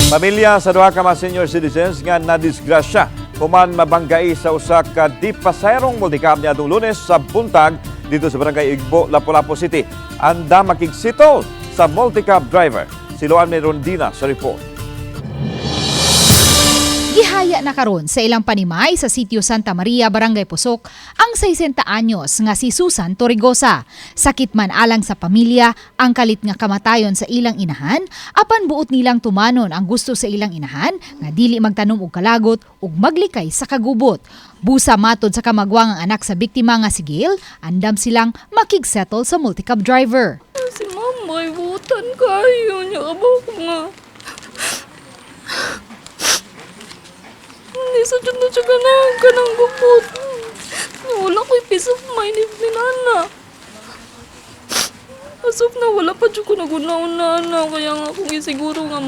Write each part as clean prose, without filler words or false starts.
Pamilya sa duha ka mga senior citizens nga nadisgrasya human mabanggay sa usa ka di pasayerong multicab niadtong Lunes sa buntag dito sa Barangay Igbo, Lapu-Lapu City. Anda makigsitol sa multicab driver. Si Luan Merondina sa report. Gihaya na karon sa ilang panimay sa sitio Santa Maria, Barangay Pusok, ang 60 anyos nga si Susan Torregosa. Sakit man alang sa pamilya, ang kalit nga kamatayon sa ilang inahan, apan buot nilang tumanon ang gusto sa ilang inahan nga dili magtanom og kalagot ug maglikay sa kagubot. Busa matod sa kamagwang ang anak sa biktima nga si Gail, andam silang makigsettle sa multicab driver. Si mama, ibutan kayo niya abok nga. Hindi sa dyan na siya ganang gupot. Wala ko'y peace of mind ni Nana. Asop na wala pa dyan ko nagunaw na kaya nga kung isiguro nga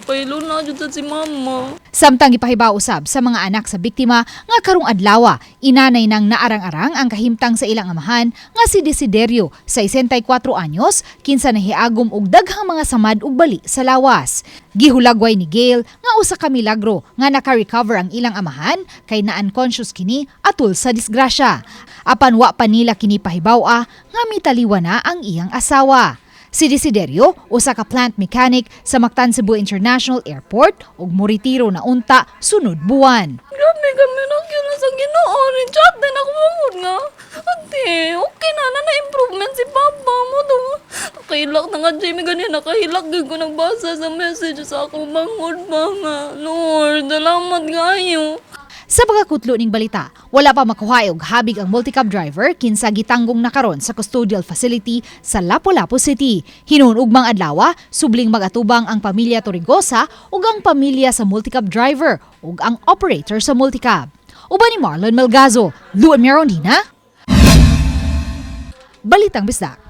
pailo na dyan si mama. Samtang ipahibaw usab sa mga anak sa biktima nga karong adlaw, inanay nang naarang-arang ang kahimtang sa ilang amahan nga si Desiderio sa 64 anyos kinsa nahiagom og daghang mga samad ug bali sa lawas. Gihulagway ni Gail nga usa ka milagro nga naka-recover ang ilang amahan kay na-unconscious kini atul sa disgrasya. Apan wa pa nila kini pahibaw nga mitaliwa na ang iyang asawa. Si Desiderio, usa ka plant mechanic sa Mactan Cebu International Airport ug moretiro na unta sunod buwan. Grabe kami na sa Ginoo. Chat din ako mamod nga. Ate, okay na improvement si Papa mo to. Nakahilak na nga, Jamie, ganyan. Nakahilak ko nagbasa sa message sa ako. Bangod ba nga. Lord, salamat kayo. Sa pagkakutlo ning balita, wala pa makuha og habig ang multicab driver kinsa gitanggong na karon sa custodial facility sa Lapu-Lapu City. Hinuon ugmang adlaw, subling magatubang ang pamilya Torregosa ug ang pamilya sa multicab driver ug ang operator sa multicab. Uban ni Marlon Melgazo, Luan Merondina, Balitang Bisdak.